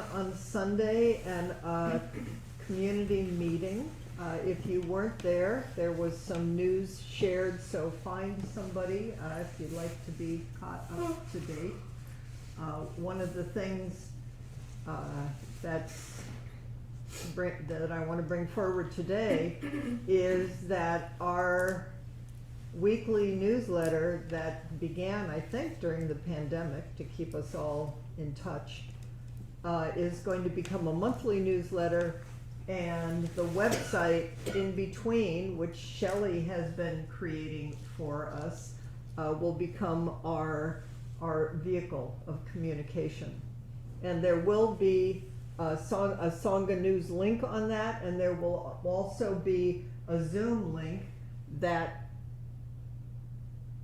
On Sunday and a community meeting. If you weren't there, there was some news shared, so find somebody if you'd like to be caught up to date. One of the things that I want to bring forward today is that our weekly newsletter that began, I think, during the pandemic to keep us all in touch, is going to become a monthly newsletter, and the website in between, which Shelley has been creating for us, will become our vehicle of communication. And there will be a Sangha News link on that, and there will also be a Zoom link that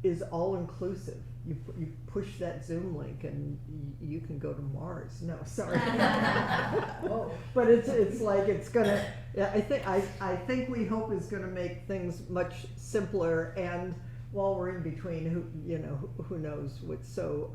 is all-inclusive. You push that Zoom link and you can go to Mars. No, sorry. Whoa. But it's like it's gonna. I think we hope is gonna make things much simpler. And while we're in between, who knows what? So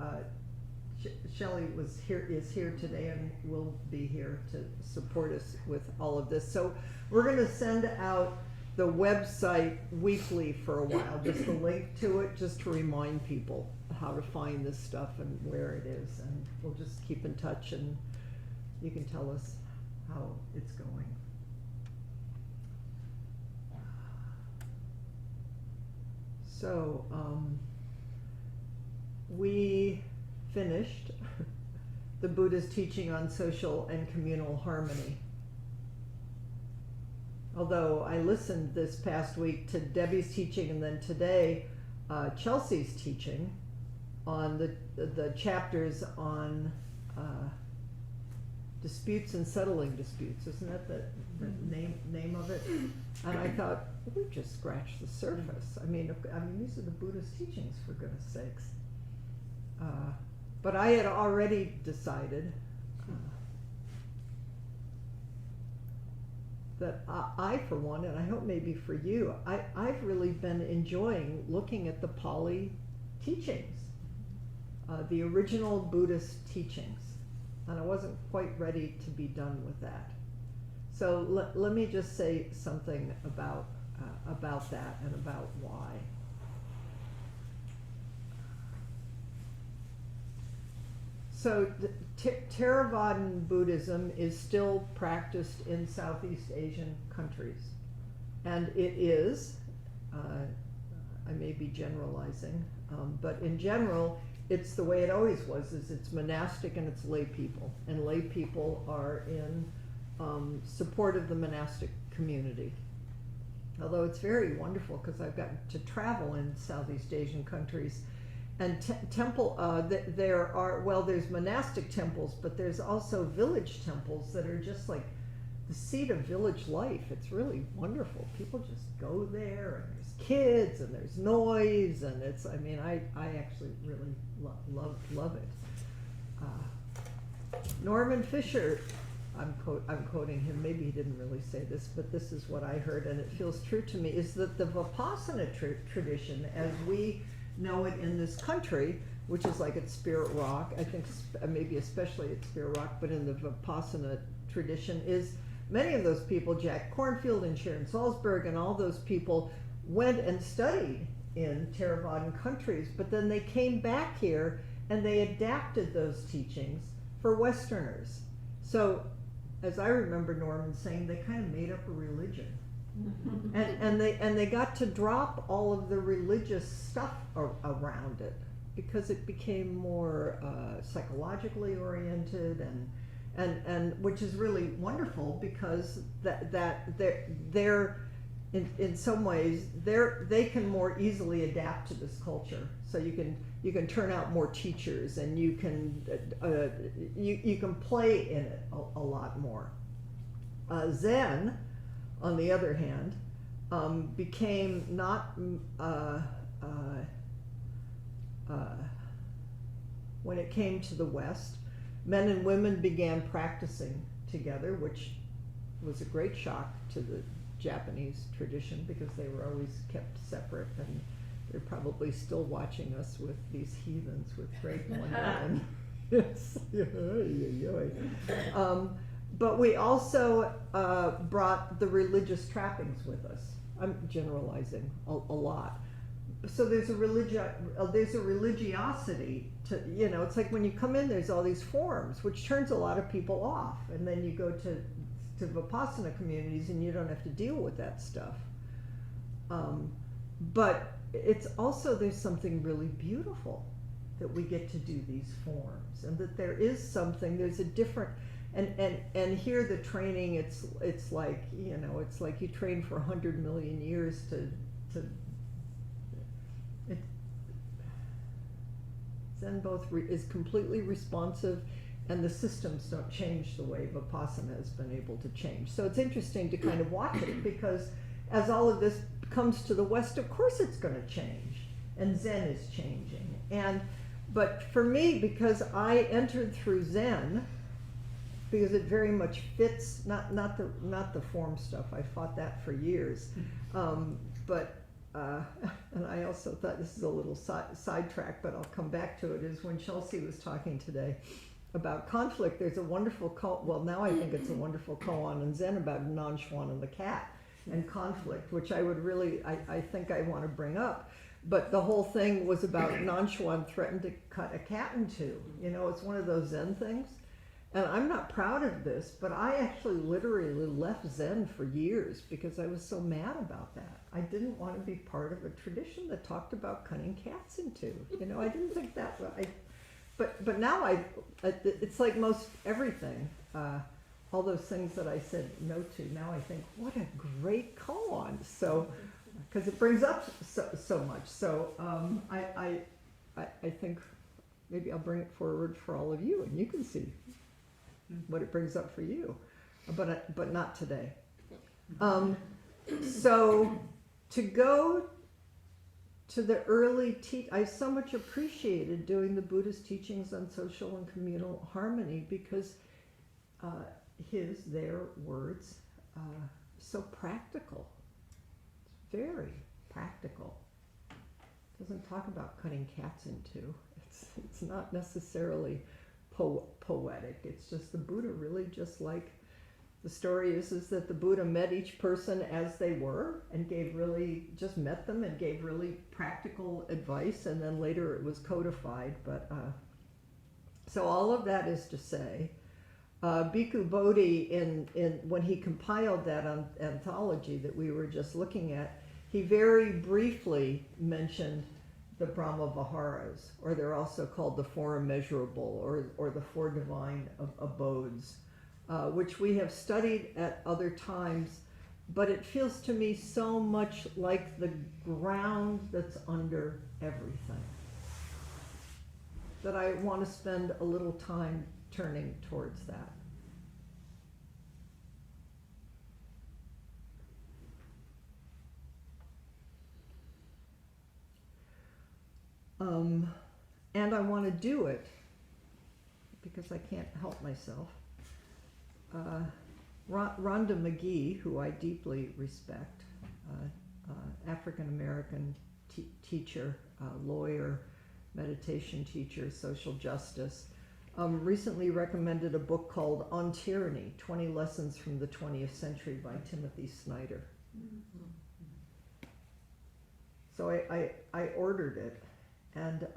Shelley is here today and will be here to support us with all of this. So we're gonna send out the website weekly for a while, just a link to it, just to remind people how to find this stuff and where it is, and we'll just keep in touch and you can tell us how it's going. So we finished the Buddha's teaching on social and communal harmony. Although I listened this past week to Debbie's teaching, and then today Chelsea's teaching on the chapters on disputes and settling disputes. Isn't that the name of it? And I thought, we've just scratched the surface. I mean, these are the Buddhist teachings, for goodness sakes. But I had already decided that I, for one, and I hope maybe for you, I've really been enjoying looking at the Pali teachings, the original Buddhist teachings, and I wasn't quite ready to be done with that. So let me just say something about that and about why. So Theravadan Buddhism is still practiced in Southeast Asian countries. And it is, I may be generalizing, but in general, it's the way it always was, is it's monastic and it's lay people. And lay people are in support of the monastic community. Although it's very wonderful because I've gotten to travel in Southeast Asian countries. And there's monastic temples, but there's also village temples that are just like the seat of village life. It's really wonderful. People just go there, and there's kids, and there's noise, and I actually really love it. Norman Fisher, I'm quoting him, maybe he didn't really say this, but this is what I heard, and it feels true to me, is that the Vipassana tradition, as we know it in this country, which is like at Spirit Rock, I think maybe especially at Spirit Rock, but in the Vipassana tradition, is many of those people, Jack Kornfield and Sharon Salzberg and all those people, went and studied in Theravadan countries, but then they came back here and they adapted those teachings for Westerners. So, as I remember Norman saying, they kind of made up a religion. and they got to drop all of the religious stuff around it because it became more psychologically oriented and which is really wonderful because they're in some ways they can more easily adapt to this culture. So you can turn out more teachers, and you can play in it a lot more. Zen, on the other hand, became not, when it came to the West, men and women began practicing together, which was a great shock to the Japanese tradition because they were always kept separate, and they're probably still watching us with these heathens with great wonder. Yes. But we also brought the religious trappings with us. I'm generalizing a lot. So there's a religiosity to, it's like when you come in, there's all these forms, which turns a lot of people off. And then you go to Vipassana communities and you don't have to deal with that stuff. But it's also, there's something really beautiful that we get to do these forms, and that there is something, there's a different, and here the training, it's like, it's like you train for 100 million years Zen both is completely responsive, and the systems don't change the way Vipassana has been able to change. So it's interesting to kind of watch it, because as all of this comes to the West, of course it's going to change, and Zen is changing. But for me, because I entered through Zen, because it very much fits, not the form stuff, I fought that for years, and I also thought, this is a little sidetrack, but I'll come back to it, is when Chelsea was talking today about conflict, there's a wonderful, now I think it's a wonderful koan in Zen about Nanchuan and the cat and conflict, which I would really, I think I want to bring up. But the whole thing was about Nanchuan threatened to cut a cat in two. It's one of those Zen things. And I'm not proud of this, but I actually literally left Zen for years because I was so mad about that. I didn't want to be part of a tradition that talked about cutting cats in two. I didn't think that. But now it's like most everything. All those things that I said no to, now I think, what a great koan. So, because it brings up so much. So I think maybe I'll bring it forward for all of you, and you can see what it brings up for you, but not today. So to go to the early I so much appreciated doing the Buddhist teachings on social and communal harmony, because their words, so practical. It's very practical. It doesn't talk about cutting cats in two. It's not necessarily poetic. It's just the Buddha really just like, the story is that the Buddha met each person as they were and just met them and gave really practical advice, and then later it was codified. But so all of that is to say, Bhikkhu Bodhi, when he compiled that anthology that we were just looking at, he very briefly mentioned the Brahma Viharas, or they're also called the Four Immeasurable, or the Four Divine Abodes, which we have studied at other times, but it feels to me so much like the ground that's under everything, that I want to spend a little time turning towards that. And I want to do it because I can't help myself. Rhonda McGee, who I deeply respect, African-American teacher, lawyer, meditation teacher, social justice, recently recommended a book called On Tyranny, 20 Lessons from the 20th Century by Timothy Snyder. So I ordered it. And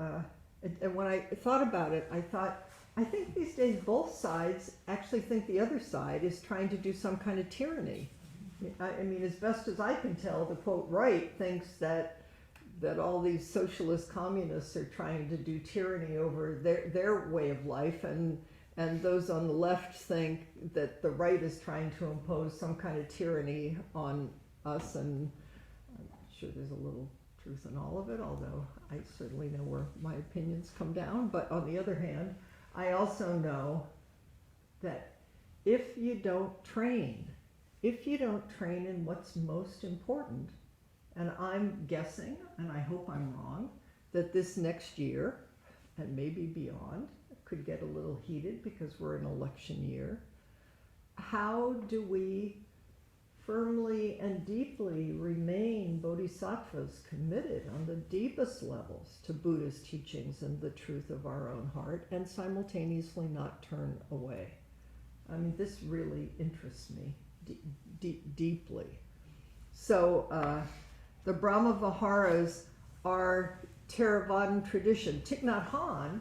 when I thought about it, I think these days both sides actually think the other side is trying to do some kind of tyranny. I mean, as best as I can tell, the quote right thinks that all these socialist communists are trying to do tyranny over their way of life, and those on the left think that the right is trying to impose some kind of tyranny on us, and I'm sure there's a little truth in all of it, although I certainly know where my opinions come down. But on the other hand, I also know that if you don't train in what's most important, and I'm guessing, and I hope I'm wrong, that this next year, and maybe beyond, could get a little heated because we're in election year, how do we firmly and deeply remain bodhisattvas committed on the deepest levels to Buddha's teachings and the truth of our own heart, and simultaneously not turn away. I mean, this really interests me deeply. So the Brahma Viharas are Theravadan tradition. Thich Nhat Hanh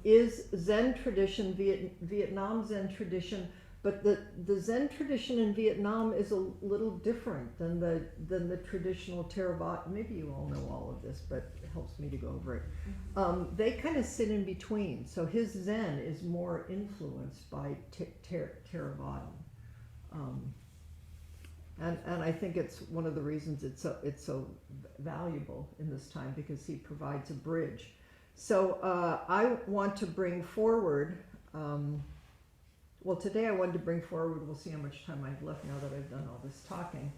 is Zen tradition, Vietnam Zen tradition, but the Zen tradition in Vietnam is a little different than the traditional Theravada. Maybe you all know all of this, but it helps me to go over it. They kind of sit in between. So his Zen is more influenced by Theravadan. And I think it's one of the reasons it's so valuable in this time, because he provides a bridge. So I want to bring forward, well, today I wanted to bring forward, we'll see how much time I've left now that I've done all this talking.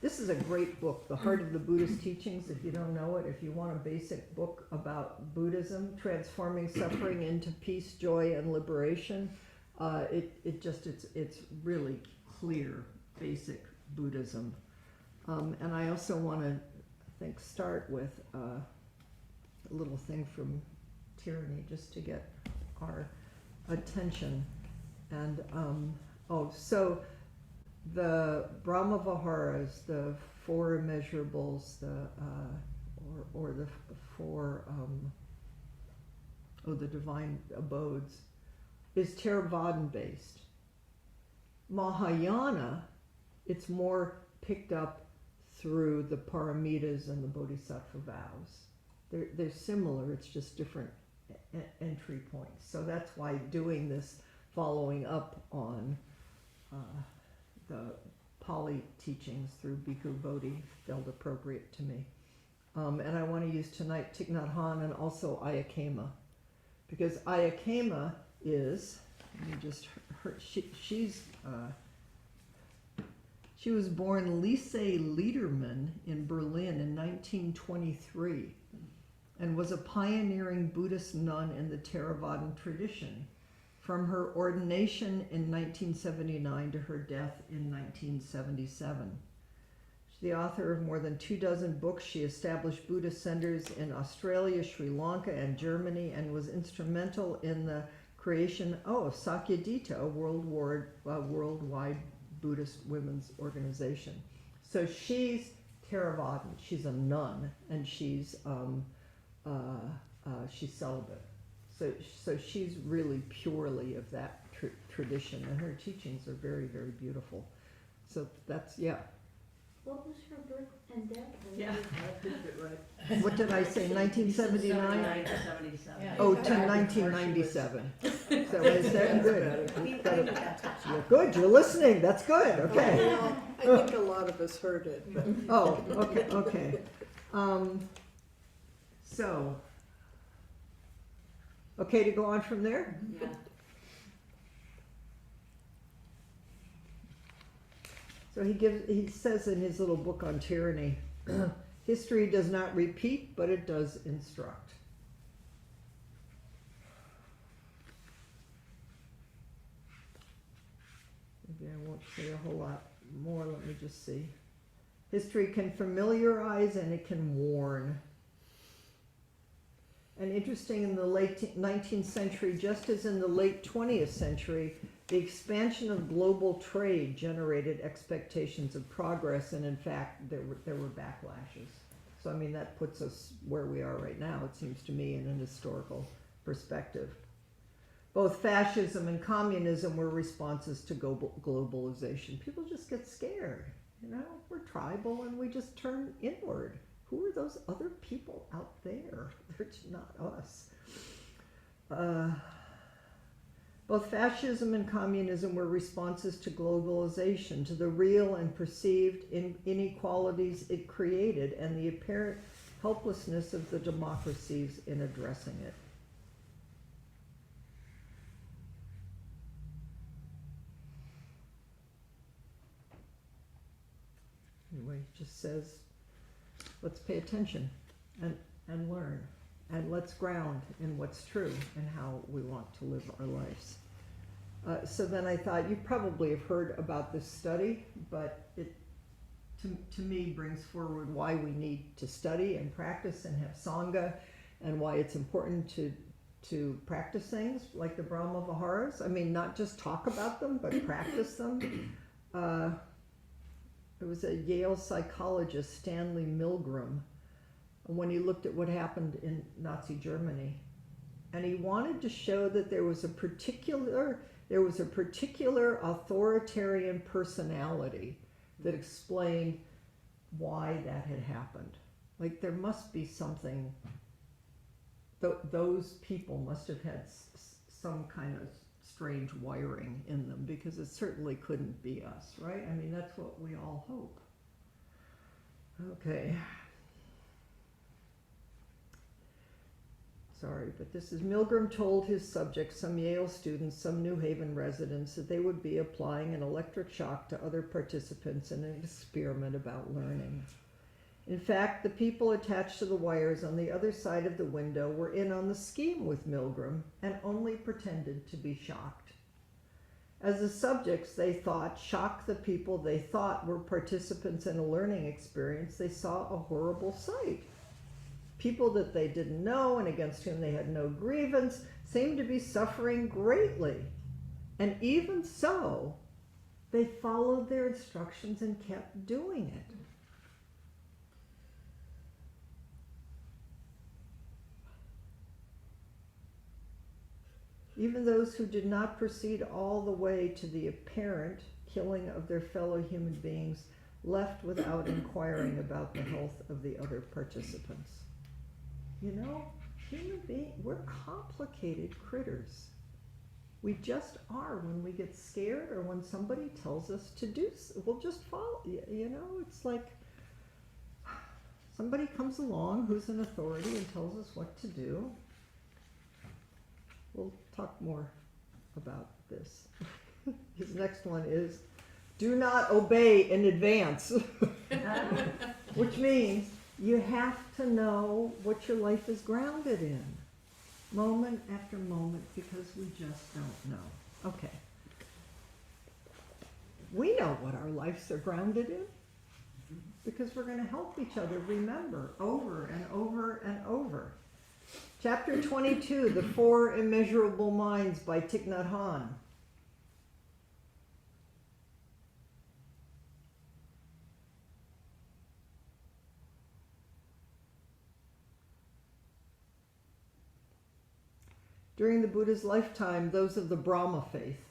This is a great book, The Heart of the Buddhist Teachings. If you don't know it, if you want a basic book about Buddhism, transforming suffering into peace, joy, and liberation, it's really clear, basic Buddhism. And I also want to, I think, start with a little thing from Tyranny, just to get our attention. And so the Brahma Viharas, the four immeasurables, the four the divine abodes, is Theravadan based. Mahayana, it's more picked up through the paramitas and the bodhisattva vows. They're similar, it's just different entry points. So that's why doing this, following up on the Pali teachings through Bhikkhu Bodhi, felt appropriate to me. And I want to use tonight Thich Nhat Hanh and also Ayakema, because Ayakema is, she was born Lise Liedermann in Berlin in 1923 and was a pioneering Buddhist nun in the Theravadan tradition from her ordination in 1979 to her death in 1977. She's the author of more than 24 books. She established Buddhist centers in Australia, Sri Lanka, and Germany, and was instrumental in the creation of Sakyadhita, a worldwide Buddhist women's organization. So she's Theravadan, she's a nun, and she's celibate. So she's really purely of that tradition, and her teachings are very, very beautiful. So that's, yeah. What was her birth and death? Yeah. I picked it right. What did I say, 1979? 79 to 77. Yeah. Oh, to 1997. So is that good? You're good, you're listening, that's good, okay. Well, I think a lot of us heard it, but Oh, okay. So, okay to go on from there? Yeah. So he says in his little book on tyranny, history does not repeat, but it does instruct. Maybe I won't say a whole lot more, let me just see. History can familiarize and it can warn. And interesting, in the late 19th century, just as in the late 20th century, the expansion of global trade generated expectations of progress, and in fact, there were backlashes. So I mean, that puts us where we are right now, it seems to me, in an historical perspective. Both fascism and communism were responses to globalization. People just get scared, you know? We're tribal and we just turn inward. Who are those other people out there? They're not us. Both fascism and communism were responses to globalization, to the real and perceived inequalities it created, and the apparent helplessness of the democracies in addressing it. Anyway, it just says, let's pay attention and learn, and let's ground in what's true and how we want to live our lives. So then I thought, you probably have heard about this study, but it, to me, brings forward why we need to study and practice and have Sangha, and why it's important to practice things like the Brahma Viharas. I mean, not just talk about them, but practice them. It was a Yale psychologist, Stanley Milgram, when he looked at what happened in Nazi Germany. And he wanted to show that there was a particular authoritarian personality that explained why that had happened. Like, there must be something, those people must have had some kind of strange wiring in them, because it certainly couldn't be us, right? I mean, that's what we all hope. Okay. Sorry, but this is, Milgram told his subjects, some Yale students, some New Haven residents, that they would be applying an electric shock to other participants in an experiment about learning. In fact, the people attached to the wires on the other side of the window were in on the scheme with Milgram and only pretended to be shocked. As the subjects, they thought, shocked the people they thought were participants in a learning experience, they saw a horrible sight. People that they didn't know and against whom they had no grievance seemed to be suffering greatly. And even so, they followed their instructions and kept doing it. Even those who did not proceed all the way to the apparent killing of their fellow human beings left without inquiring about the health of the other participants. You know, human beings, we're complicated critters. We just are. When we get scared or when somebody tells us to do, we'll just follow. You know, it's like somebody comes along who's an authority and tells us what to do. We'll talk more about this. His next one is, do not obey in advance, which means you have to know what your life is grounded in, moment after moment, because we just don't know. Okay. We know what our lives are grounded in, because we're going to help each other remember over and over and over. Chapter 22, The Four Immeasurable Minds by Thich Nhat Hanh. During the Buddha's lifetime, those of the Brahma faith,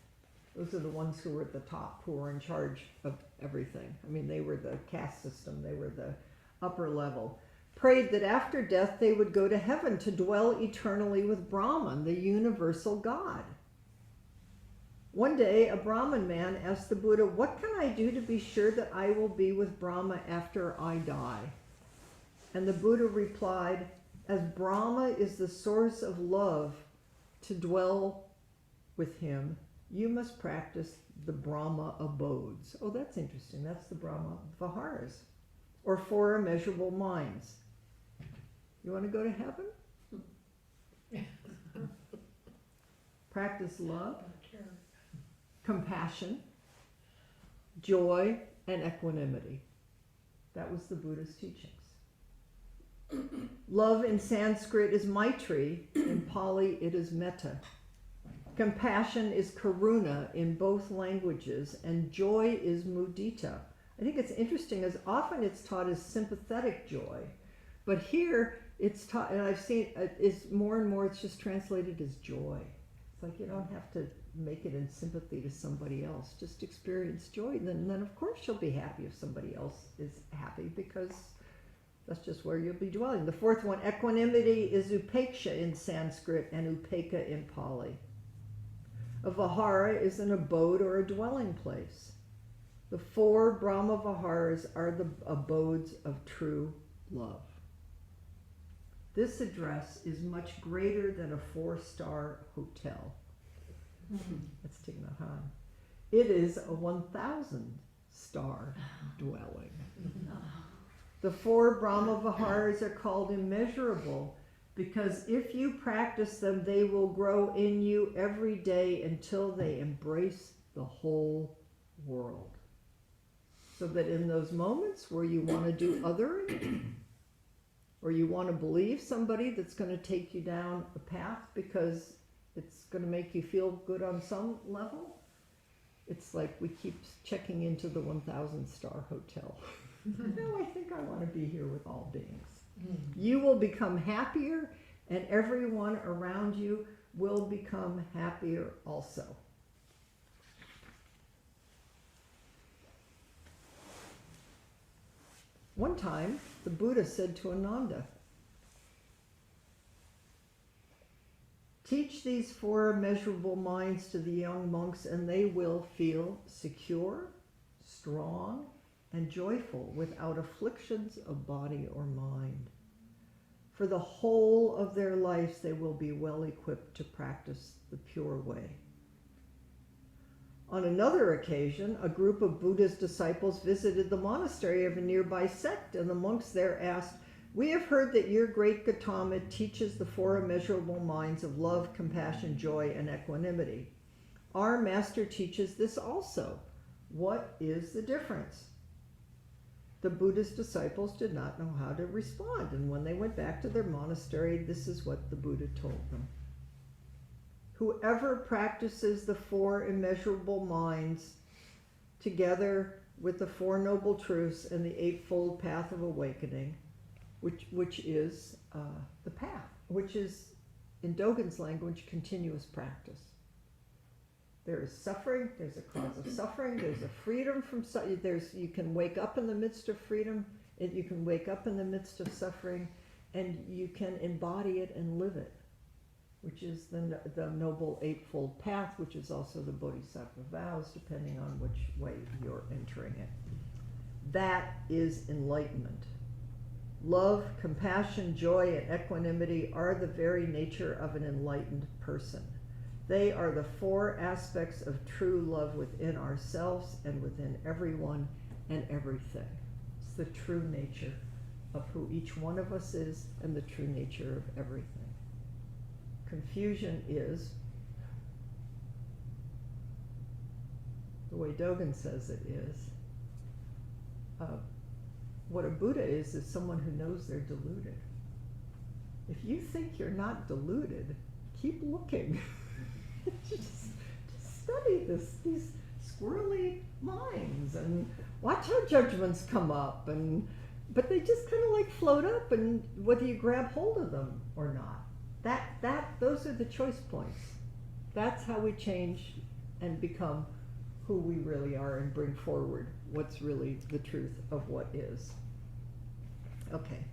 those are the ones who were at the top, who were in charge of everything. I mean, they were the caste system, they were the upper level, prayed that after death they would go to heaven to dwell eternally with Brahman, the universal God. One day, a Brahmin man asked the Buddha, "What can I do to be sure that I will be with Brahma after I die?" And the Buddha replied, "As Brahma is the source of love, to dwell with him, you must practice the Brahma abodes." Oh, that's interesting. That's the Brahma Viharas, or four immeasurable minds. You want to go to heaven? Practice love, compassion, joy, and equanimity. That was the Buddha's teachings. Love in Sanskrit is Maitri, in Pali it is Metta. Compassion is Karuna in both languages, and joy is Mudita. I think it's interesting, as often it's taught as sympathetic joy, but here it's taught, and I've seen is more and more it's just translated as joy. It's like you don't have to make it in sympathy to somebody else, just experience joy, and then of course you'll be happy if somebody else is happy, because that's just where you'll be dwelling. The fourth one, equanimity, is upeksha in Sanskrit and upeka in Pali. A vihara is an abode or a dwelling place. The four Brahma Viharas are the abodes of true love. This address is much greater than a 4-star hotel. That's Thich Nhat Hanh. It is a 1,000-star dwelling. The four Brahma Viharas are called immeasurable Because if you practice them, they will grow in you every day until they embrace the whole world. So that in those moments where you want to do othering, or you want to believe somebody that's going to take you down a path because it's going to make you feel good on some level, it's like we keep checking into the 1,000-star hotel. No, I think I want to be here with all beings. You will become happier, and everyone around you will become happier also. One time, the Buddha said to Ananda, "Teach these four immeasurable minds to the young monks, and they will feel secure, strong, and joyful without afflictions of body or mind. For the whole of their lives, they will be well equipped to practice the pure way." On another occasion, a group of Buddha's disciples visited the monastery of a nearby sect, and the monks there asked, "We have heard that your great Gautama teaches the four immeasurable minds of love, compassion, joy, and equanimity. Our master teaches this also. What is the difference?" The Buddha's disciples did not know how to respond, and when they went back to their monastery, this is what the Buddha told them. "Whoever practices the four immeasurable minds together with the Four Noble Truths and the Eightfold Path of Awakening," which is the path, which is, in Dogen's language, continuous practice. There is suffering, there's a cause of suffering, there's a freedom from suffering, you can wake up in the midst of freedom, you can wake up in the midst of suffering, and you can embody it and live it, which is the Noble Eightfold Path, which is also the Bodhisattva vows, depending on which way you're entering it. That is enlightenment. Love, compassion, joy, and equanimity are the very nature of an enlightened person. They are the four aspects of true love within ourselves and within everyone and everything. It's the true nature of who each one of us is and the true nature of everything. Confusion is, the way Dogen says it is, what a Buddha is someone who knows they're deluded. If you think you're not deluded, keep looking. just study these squirrely minds and watch how judgments come up, but they just kind of like float up, and whether you grab hold of them or not, those are the choice points. That's how we change and become who we really are and bring forward what's really the truth of what is. Okay.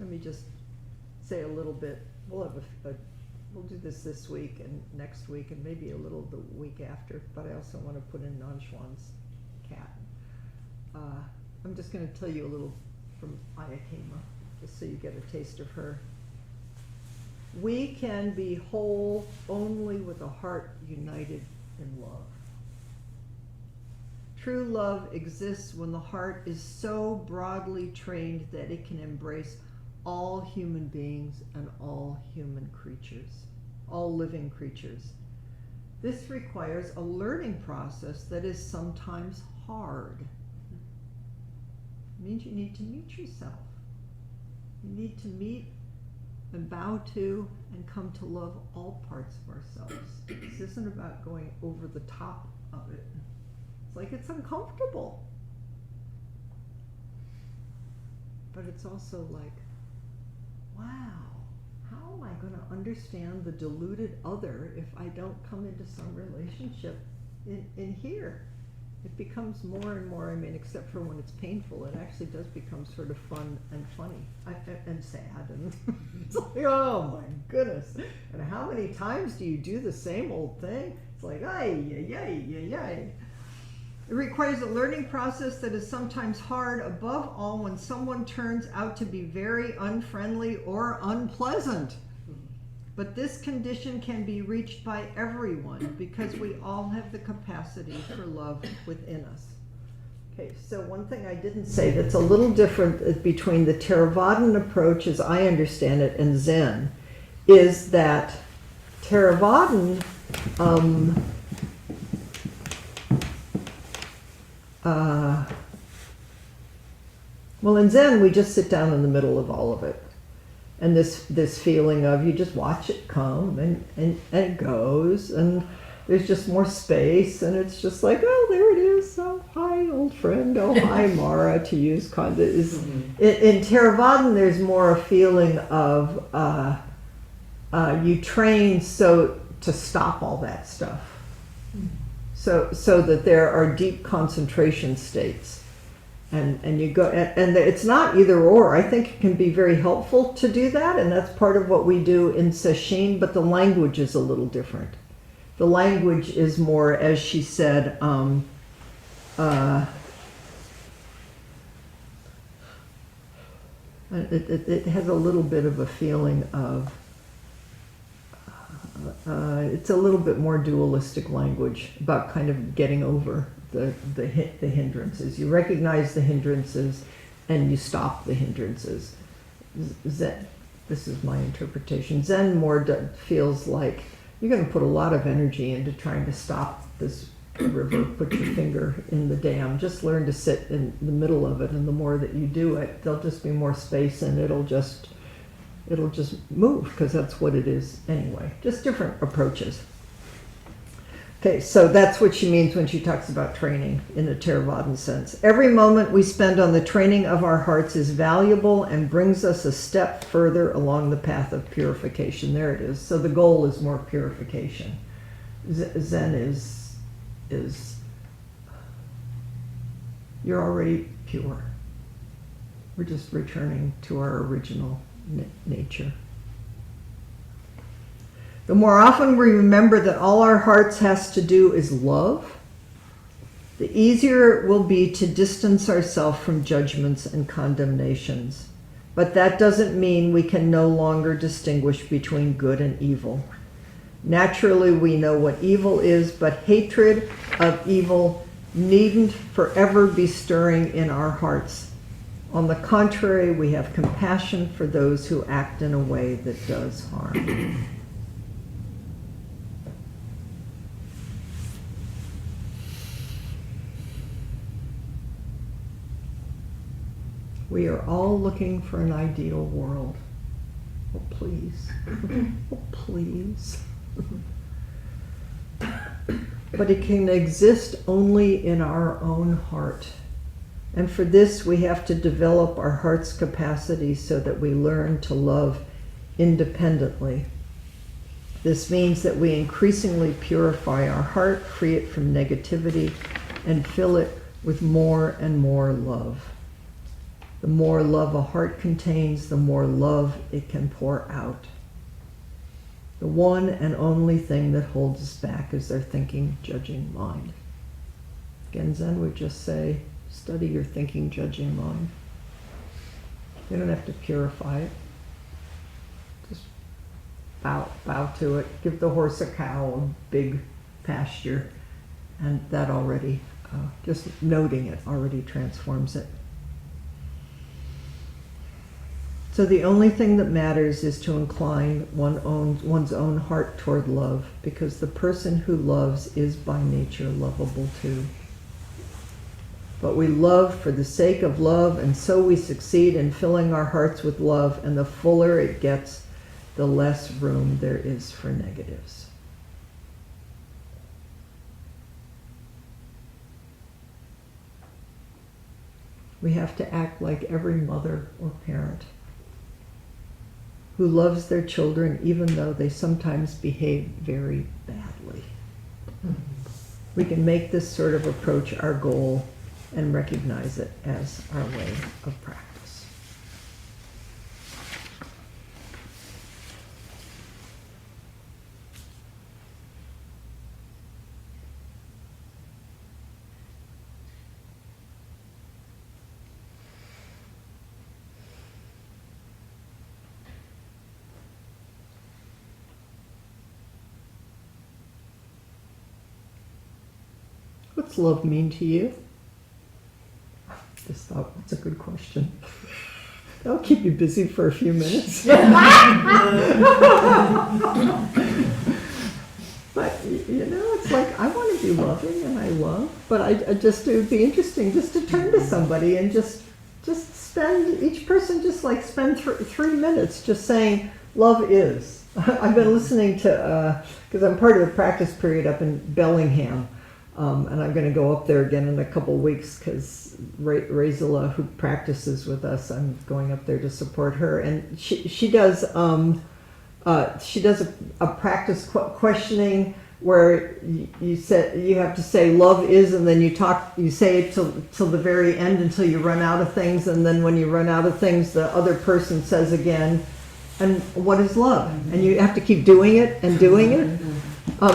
Let me just say a little bit. We'll do this week and next week and maybe a little the week after, but I also want to put in Nanshuan's cat. I'm just going to tell you a little from Ayakema, just so you get a taste of her. We can be whole only with a heart united in love. True love exists when the heart is so broadly trained that it can embrace all human beings and all human creatures, all living creatures. This requires a learning process that is sometimes hard. It means you need to meet yourself. You need to meet and bow to and come to love all parts of ourselves. This isn't about going over the top of it. It's like it's uncomfortable. But it's also like, wow, how am I going to understand the deluded other if I don't come into some relationship in here? It becomes more and more, except for when it's painful, it actually does become sort of fun and funny and sad. And it's like, oh my goodness. And how many times do you do the same old thing? It's like, ay, ay, ay, ay, ay. It requires a learning process that is sometimes hard, above all when someone turns out to be very unfriendly or unpleasant. But this condition can be reached by everyone because we all have the capacity for love within us. Okay, so one thing I didn't say that's a little different between the Theravadan approach, as I understand it, and Zen, is that Theravadan, well, in Zen, we just sit down in the middle of all of it. And this feeling of you just watch it come and it goes, and there's just more space, and it's just like, oh, there it is. Oh, hi, old friend. Oh, hi, Mara, to use kind of is. In Theravadan, there's more a feeling of you train so to stop all that stuff. So that there are deep concentration states. And you go, and it's not either or. I think it can be very helpful to do that, and that's part of what we do in Sesshin, but the language is a little different. The language is more, as she said, it has a little bit of a feeling of, it's a little bit more dualistic language about kind of getting over the hindrances. You recognize the hindrances and you stop the hindrances. Zen, this is my interpretation. Zen more feels like you're going to put a lot of energy into trying to stop this river, put your finger in the dam. Just learn to sit in the middle of it, and the more that you do it, there'll just be more space, and it'll just move, because that's what it is anyway. Just different approaches. Okay, so that's what she means when she talks about training in a Theravadan sense. Every moment we spend on the training of our hearts is valuable and brings us a step further along the path of purification. There it is. So the goal is more purification. Zen is you're already pure. We're just returning to our original nature. The more often we remember that all our hearts has to do is love, the easier it will be to distance ourselves from judgments and condemnations. But that doesn't mean we can no longer distinguish between good and evil. Naturally, we know what evil is, but hatred of evil needn't forever be stirring in our hearts. On the contrary, we have compassion for those who act in a way that does harm. We are all looking for an ideal world. Oh, please. Oh, please. But it can exist only in our own heart. And for this, we have to develop our heart's capacity so that we learn to love independently. This means that we increasingly purify our heart, free it from negativity, and fill it with more and more love. The more love a heart contains, the more love it can pour out. The one and only thing that holds us back is our thinking, judging mind. Again, Zen would just say, study your thinking, judging mind. You don't have to purify it. Just bow to it. Give the horse a cow, a big pasture, and that already, just noting it already transforms it. So the only thing that matters is to incline one's own heart toward love, because the person who loves is by nature lovable too. But we love for the sake of love, and so we succeed in filling our hearts with love, and the fuller it gets, the less room there is for negatives. We have to act like every mother or parent who loves their children even though they sometimes behave very badly. We can make this sort of approach our goal and recognize it as our way of practice. What's love mean to you? Just thought that's a good question. That'll keep you busy for a few minutes. But you know, it's like I want to be loving and I love, but I just, it would be interesting just to turn to somebody and just spend, each person just like spend 3 minutes just saying love is. I've been listening to, because I'm part of a practice period up in Bellingham, and I'm going to go up there again in a couple weeks because Razila, who practices with us, I'm going up there to support her, and she does a practice questioning where you have to say love is, and then you say it till the very end until you run out of things, and then when you run out of things, the other person says again, and what is love? And you have to keep doing it and doing it.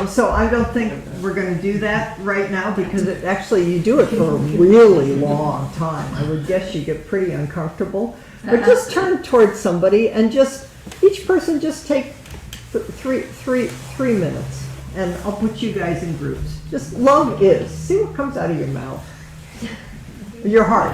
So I don't think we're going to do that right now because you do it for a really long time. I would guess you get pretty uncomfortable. But just turn towards somebody and just, each person just take three minutes, and I'll put you guys in groups. Just love is. See what comes out of your mouth, your heart.